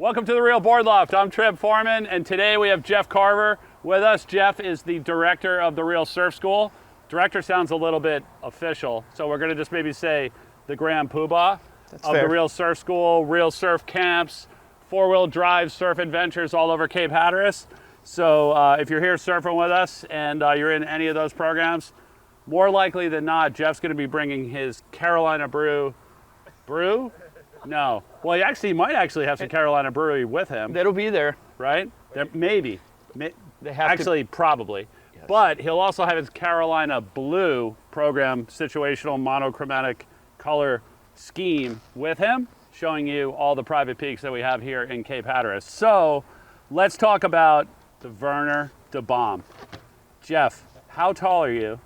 Welcome to the Real Board Loft. I'm Forman, and today we have Jeff Carver with us. Jeff is the director of the Real Surf School. Director sounds a little bit official, so we're going to just maybe say the grand poobah of the Real Surf School, Real Surf Camps, four-wheel drive surf adventures all over Cape Hatteras. So if you're here surfing with us and you're in any of those programs, more likely than not, Jeff's going to be bringing his Carolina Brew? No. Well, he might actually have some Carolina Brewery with him. That'll be there. Right? Maybe. They have Probably. Yes. But he'll also have his Carolina Blue program, situational monochromatic color scheme with him, showing you all the private peaks that we have here in Cape Hatteras. So let's talk about the Vernor de Bomb. Jeff, how tall are you?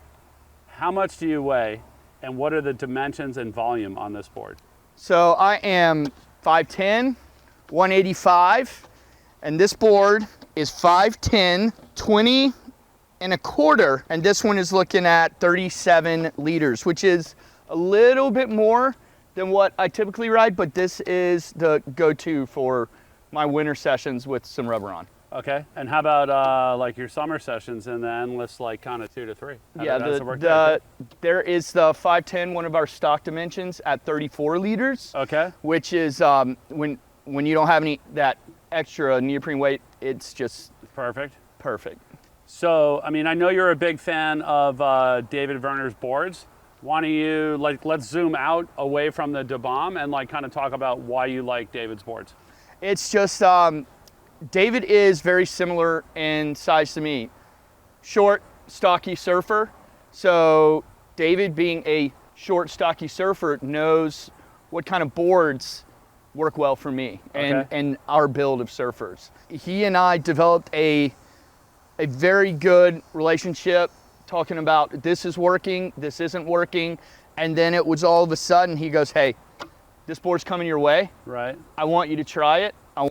How much do you weigh? And what are the dimensions and volume on this board? So I am 5'10", 185, and this board is 5'10", 20 and a quarter, and this one is looking at 37 liters, which is a little bit more than what I typically ride, but this is the go-to for my winter sessions with some rubber on. Okay, and how about like your summer sessions in the endless, like kind of 2 to 3? There is the 5'10", one of our stock dimensions at 34 liters. Okay. Which is when you don't have that extra neoprene weight, it's just perfect. Perfect. So, I mean, I know you're a big fan of David Vernor's boards. Why don't you let's zoom out away from the de Bomb and kind of talk about why you like David's boards? It's just David is very similar in size to me. Short, stocky surfer. So David, being a short, stocky surfer, knows what kind of boards work well for me and our build of surfers. He and I developed a very good relationship, talking about this is working, this isn't working, and then it was all of a sudden he goes, hey, this board's coming your way. Right. I want you to try it. I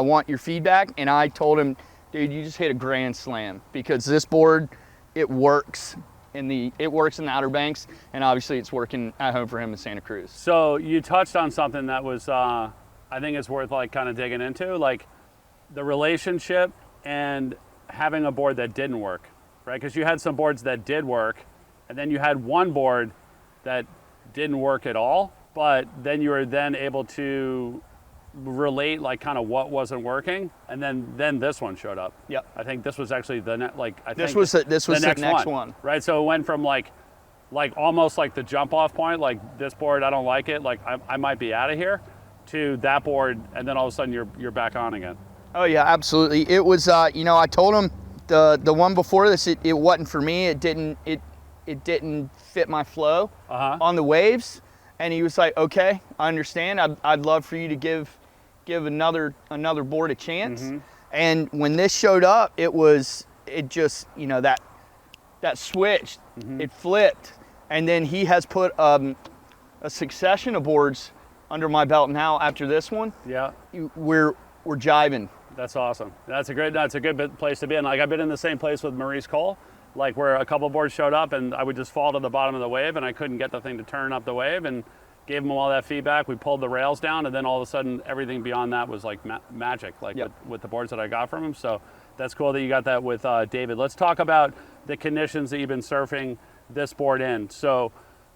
want your feedback. And I told him, dude, you just hit a grand slam, because this board, it works in the Outer Banks, and obviously it's working at home for him in Santa Cruz. So you touched on something that was, I think it's worth kind of digging into, like the relationship and having a board that didn't work, right? Because you had some boards that did work, and then you had one board that didn't work at all, but then you were then able to relate kind of what wasn't working, and then this one showed up. Yep. I think this was actually the this was the next one. Right. So it went from like almost like the jump off point, like this board I don't like it, like I might be out of here, to that board, and then all of a sudden you're back on again. Oh yeah, absolutely. It was I told him the one before this, it wasn't for me. It didn't fit my flow on the waves, and he was like, okay, I understand. I'd love for you to give another board a chance. Mm-hmm. And when this showed up, it just that switched, mm-hmm. It flipped, and then he has put a succession of boards under my belt now. After this one, yeah, we're jiving. That's awesome. That's a good place to be in. I've been in the same place with Maurice Cole, where a couple boards showed up and I would just fall to the bottom of the wave and I couldn't get the thing to turn up the wave, and gave him all that feedback. We pulled the rails down, and then all of a sudden everything beyond that was like magic, yep. with the boards that I got from him. So that's cool that you got that with David. Let's talk about the conditions that you've been surfing this board in. So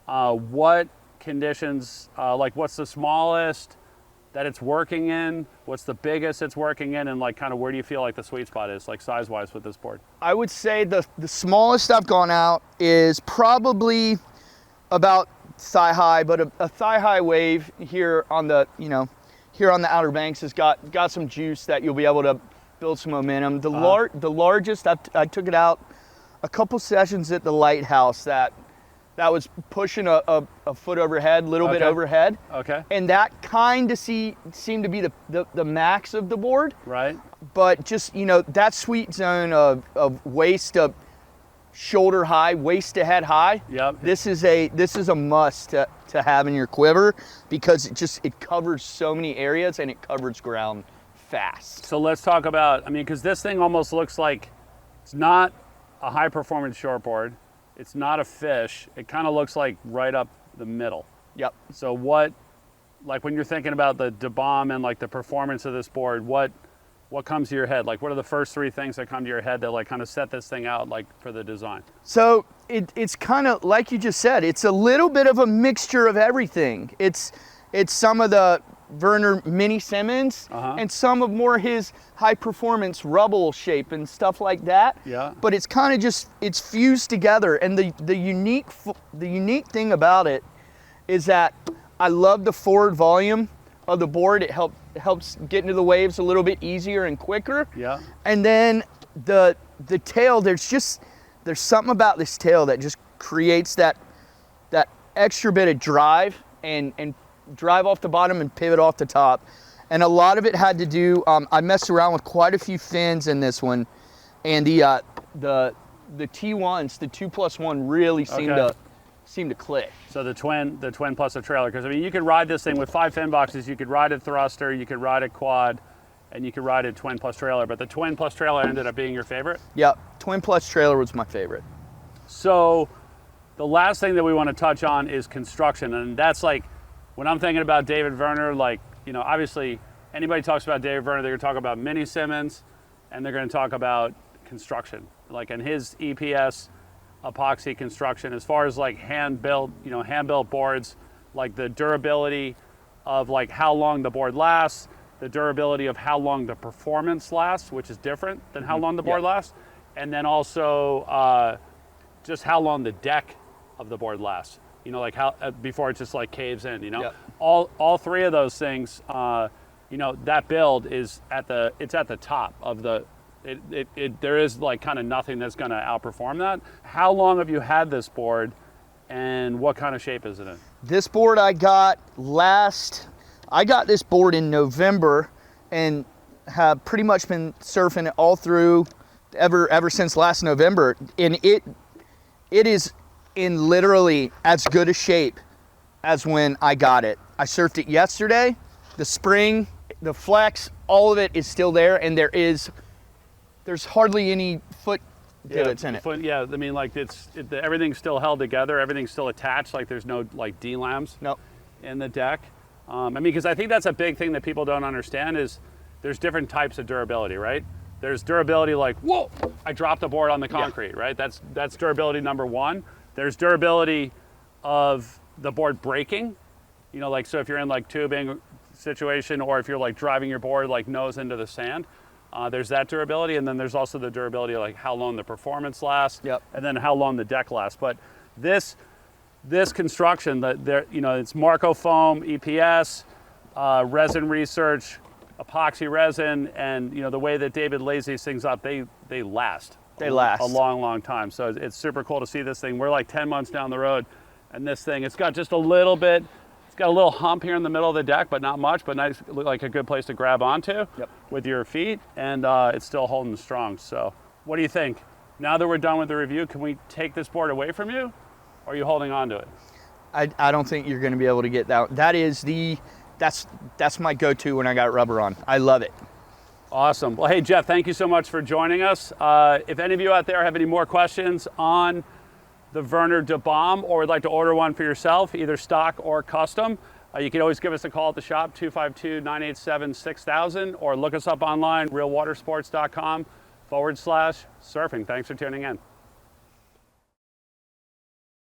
what conditions, what's the smallest that it's working in? What's the biggest it's working in? And kind of where do you feel like the sweet spot is, size-wise, with this board? I would say the smallest I've gone out is probably about thigh high, but a thigh high wave here on the Outer Banks has got some juice that you'll be able to build some momentum. The largest, I took it out a couple sessions at the Lighthouse that was pushing a foot overhead, a little bit overhead. Okay. And that kind of seemed to be the max of the board. Right. But just that sweet zone of waist to shoulder high, waist to head high. Yep. This is a must to have in your quiver, because it covers so many areas and it covers ground fast. So let's talk about, because this thing almost looks like it's not a high performance shortboard. It's not a fish. It kind of looks like right up the middle. Yep. So what like when you're thinking about the DeBomb and like the performance of this board, what comes to your head? Like what are the first three things that come to your head that like kind of set this thing out like for the design? So it's kind of like you just said, it's a little bit of a mixture of everything. It's some of the Vernor mini Simmons and some of more his high performance rubble shape and stuff like that. Yeah. But it's kind of just, it's fused together. And the unique thing about it is that I love the forward volume of the board. It helps get into the waves a little bit easier and quicker. Yeah. And then the tail, there's something about this tail that just creates that extra bit of drive and drive off the bottom and pivot off the top. And a lot of it had to do, I messed around with quite a few fins in this one, and the T1s, the 2+1 really seemed to click. So the twin plus a trailer, because I mean you could ride this thing with 5 fin boxes. You could ride a thruster, you could ride a quad, and you could ride a twin plus trailer. But the twin plus trailer ended up being your favorite. Yep, twin plus trailer was my favorite. So the last thing that we want to touch on is construction, and that's like when I'm thinking about David Vernor, like, you know, obviously anybody talks about David Vernor, they're going to talk about mini Simmons, and they're going to talk about construction, like in his EPS epoxy construction, as far as like hand-built boards, like the durability of like how long the board lasts, the durability of how long the performance lasts, which is different than how long the board lasts, and then also just how long the deck of the board lasts. You know, like how before it just like caves in. You know, Yep. all three of those things. You know, that build is at the top of the. There is like kind of nothing that's going to outperform that. How long have you had this board, and what kind of shape is it in? This board I got this board in November, and have pretty much been surfing it all through ever since last November, and it is in literally as good a shape as when I got it. I surfed it yesterday. The spring, the flex, all of it is still there, and there's hardly any foot pivots in it. I mean, like everything's still held together. Everything's still attached. Like there's no like D-lams in the deck. I mean, because I think that's a big thing that people don't understand is there's different types of durability, right? There's durability like, whoa, I dropped the board on the concrete, right? That's durability number one. There's durability of the board breaking, you know, like, so if you're in like tubing situation, or if you're like driving your board like nose into the sand, there's that durability. And then there's also the durability of like how long the performance lasts, and then how long the deck lasts. But this construction, you know, it's Marco Foam, EPS, resin research, epoxy resin, and you know the way that David lays these things up, they last. They last a long time. So it's super cool to see this thing. We're like 10 months down the road, and this thing, it's got just a little bit, it's got a little hump here in the middle of the deck, but not much, but nice, like a good place to grab onto with your feet, and it's still holding strong. So what do you think? Now that we're done with the review, can we take this board away from you, or are you holding on to it? I don't think you're going to be able to get that. That's my go-to when I got rubber on. I love it. Awesome. Well, hey, Jeff, thank you so much for joining us. If any of you out there have any more questions on the Vernor DeBomb, or would like to order one for yourself, either stock or custom, you can always give us a call at the shop, 252-987-6000, or look us up online, realwatersports.com/surfing. Thanks for tuning in.